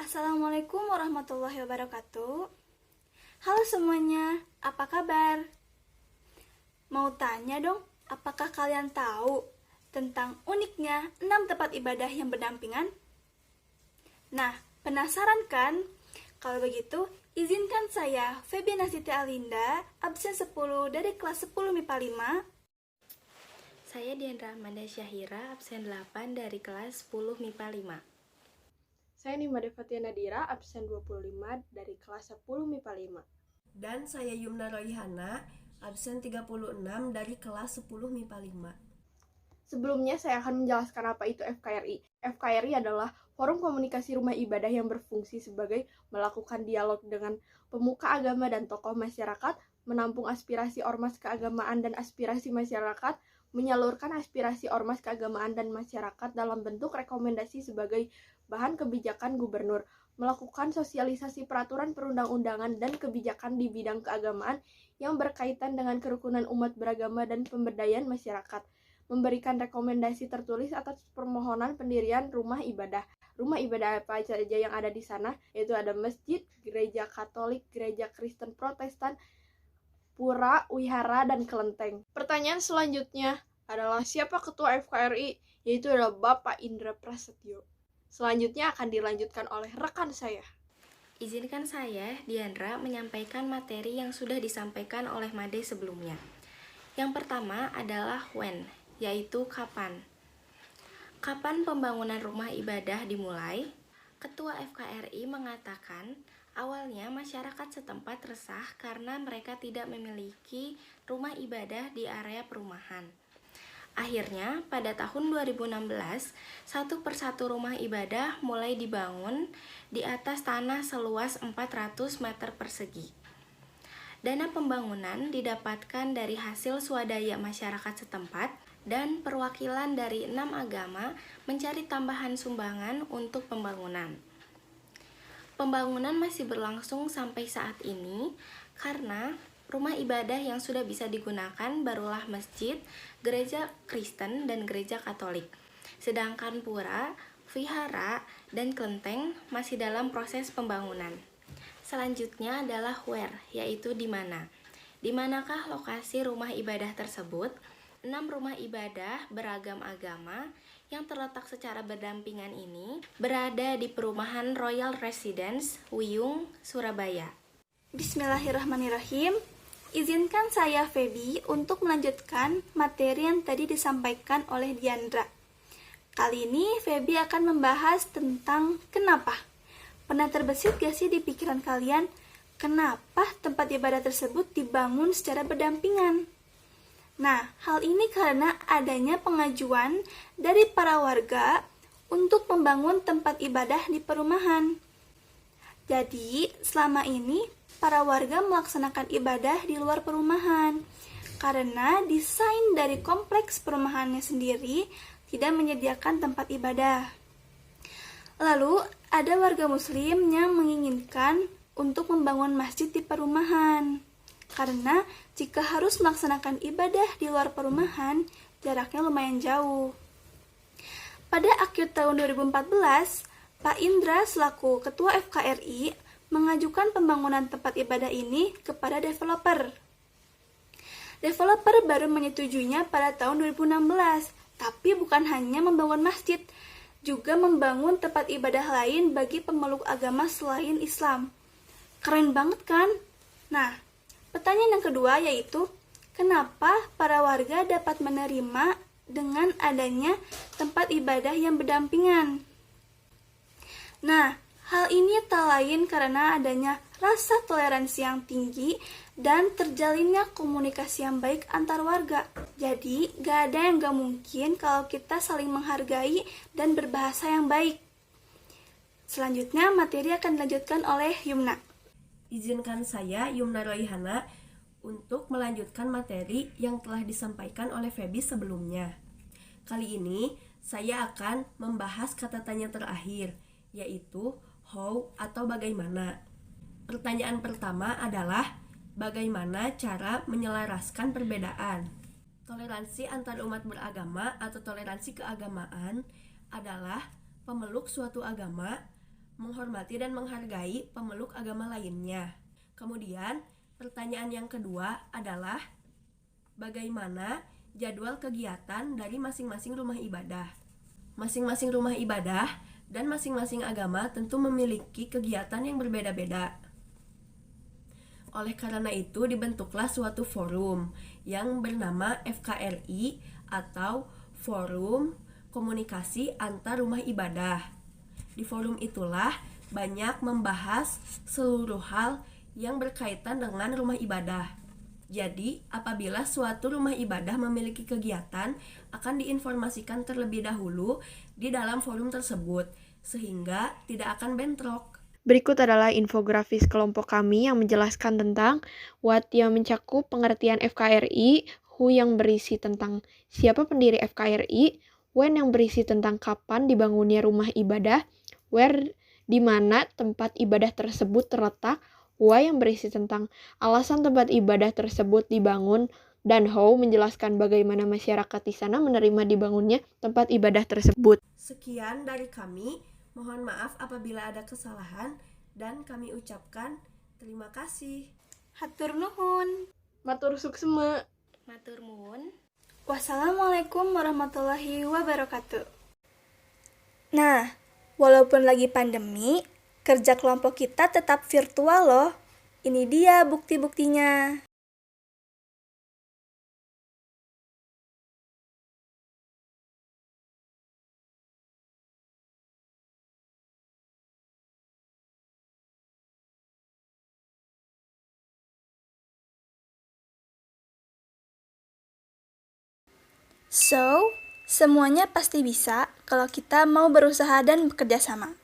Assalamualaikum warahmatullahi wabarakatuh. Halo semuanya, apa kabar? Mau tanya dong, apakah kalian tahu tentang uniknya 6 tempat ibadah yang berdampingan? Nah, penasaran kan? Kalau begitu, izinkan saya, Febiana Siti Alinda, absen 10 dari kelas 10 MIPA 5. Saya Diandra Amanda Syahira, absen 8 dari kelas 10 MIPA 5. Saya Nima Devatia Nadira, absen 25 dari kelas 10 MIPA 5. Dan saya Yumna Royhana, absen 36 dari kelas 10 MIPA 5. Sebelumnya saya akan menjelaskan apa itu FKRI. FKRI adalah forum komunikasi rumah ibadah yang berfungsi sebagai melakukan dialog dengan pemuka agama dan tokoh masyarakat, menampung aspirasi ormas keagamaan dan aspirasi masyarakat, menyalurkan aspirasi ormas keagamaan dan masyarakat dalam bentuk rekomendasi sebagai bahan kebijakan gubernur, melakukan sosialisasi peraturan perundang-undangan dan kebijakan di bidang keagamaan yang berkaitan dengan kerukunan umat beragama dan pemberdayaan masyarakat, memberikan rekomendasi tertulis atas permohonan pendirian rumah ibadah. Rumah ibadah apa saja yang ada di sana, yaitu ada masjid, gereja Katolik, gereja Kristen Protestan, pura, wihara, dan kelenteng. Pertanyaan selanjutnya adalah siapa ketua FKRI? Yaitu adalah Bapak Indra Prasetyo. Selanjutnya akan dilanjutkan oleh rekan saya. Izinkan saya, Diandra, menyampaikan materi yang sudah disampaikan oleh Made sebelumnya. Yang pertama adalah when, yaitu kapan. Kapan pembangunan rumah ibadah dimulai? Ketua FKRI mengatakan, awalnya masyarakat setempat resah karena mereka tidak memiliki rumah ibadah di area perumahan. Akhirnya, pada tahun 2016, satu persatu rumah ibadah mulai dibangun di atas tanah seluas 400 meter persegi. Dana pembangunan didapatkan dari hasil swadaya masyarakat setempat dan perwakilan dari 6 agama mencari tambahan sumbangan untuk pembangunan. Pembangunan masih berlangsung sampai saat ini karena rumah ibadah yang sudah bisa digunakan barulah masjid, gereja Kristen, dan gereja Katolik. Sedangkan pura, vihara, dan kelenteng masih dalam proses pembangunan. Selanjutnya adalah where, yaitu di mana. Di manakah lokasi rumah ibadah tersebut? 6 rumah ibadah beragam agama yang terletak secara berdampingan ini berada di perumahan Royal Residence, Wiyung, Surabaya. Bismillahirrahmanirrahim. Izinkan saya, Febi, untuk melanjutkan materi yang tadi disampaikan oleh Diandra. Kali ini, Febi akan membahas tentang kenapa. Pernah terbesit gak sih di pikiran kalian, kenapa tempat ibadah tersebut dibangun secara berdampingan? Nah, hal ini karena adanya pengajuan dari para warga untuk membangun tempat ibadah di perumahan. Jadi, selama ini, para warga melaksanakan ibadah di luar perumahan karena desain dari kompleks perumahannya sendiri tidak menyediakan tempat ibadah. Lalu, ada warga muslim yang menginginkan untuk membangun masjid di perumahan karena jika harus melaksanakan ibadah di luar perumahan, jaraknya lumayan jauh. Pada akhir tahun 2014, Pak Indra selaku Ketua FKRI mengajukan pembangunan tempat ibadah ini kepada developer. Developer baru menyetujuinya pada tahun 2016, tapi bukan hanya membangun masjid, juga membangun tempat ibadah lain bagi pemeluk agama selain Islam. Keren banget kan? Nah, pertanyaan yang kedua yaitu, kenapa para warga dapat menerima dengan adanya tempat ibadah yang berdampingan? Nah, hal ini tak lain karena adanya rasa toleransi yang tinggi dan terjalinnya komunikasi yang baik antar warga. Jadi, gak ada yang gak mungkin kalau kita saling menghargai dan berbahasa yang baik. Selanjutnya, materi akan dilanjutkan oleh Yumna. Izinkan saya, Yumna Royhana, untuk melanjutkan materi yang telah disampaikan oleh Febi sebelumnya. Kali ini, saya akan membahas kata tanya terakhir, yaitu how atau bagaimana. Pertanyaan pertama adalah bagaimana cara menyelaraskan perbedaan. Toleransi antar umat beragama atau toleransi keagamaan adalah pemeluk suatu agama menghormati dan menghargai pemeluk agama lainnya. Kemudian, pertanyaan yang kedua adalah bagaimana jadwal kegiatan dari masing-masing rumah ibadah. Masing-masing rumah ibadah dan masing-masing agama tentu memiliki kegiatan yang berbeda-beda. Oleh karena itu dibentuklah suatu forum yang bernama FKRI atau Forum Komunikasi Antar Rumah Ibadah. Di forum itulah banyak membahas seluruh hal yang berkaitan dengan rumah ibadah. Jadi, apabila suatu rumah ibadah memiliki kegiatan, akan diinformasikan terlebih dahulu di dalam forum tersebut, sehingga tidak akan bentrok. Berikut adalah infografis kelompok kami yang menjelaskan tentang what yang mencakup pengertian FKRI, who yang berisi tentang siapa pendiri FKRI, when yang berisi tentang kapan dibangunnya rumah ibadah, where di mana tempat ibadah tersebut terletak, why yang berisi tentang alasan tempat ibadah tersebut dibangun, dan how menjelaskan bagaimana masyarakat di sana menerima dibangunnya tempat ibadah tersebut. Sekian dari kami, mohon maaf apabila ada kesalahan, dan kami ucapkan terima kasih. Hatur nuhun. Matur suksema. Matur nuwun. Wassalamualaikum warahmatullahi wabarakatuh. Nah, walaupun lagi pandemi, kerja kelompok kita tetap virtual loh. Ini dia bukti-buktinya. So, semuanya pasti bisa kalau kita mau berusaha dan bekerja sama.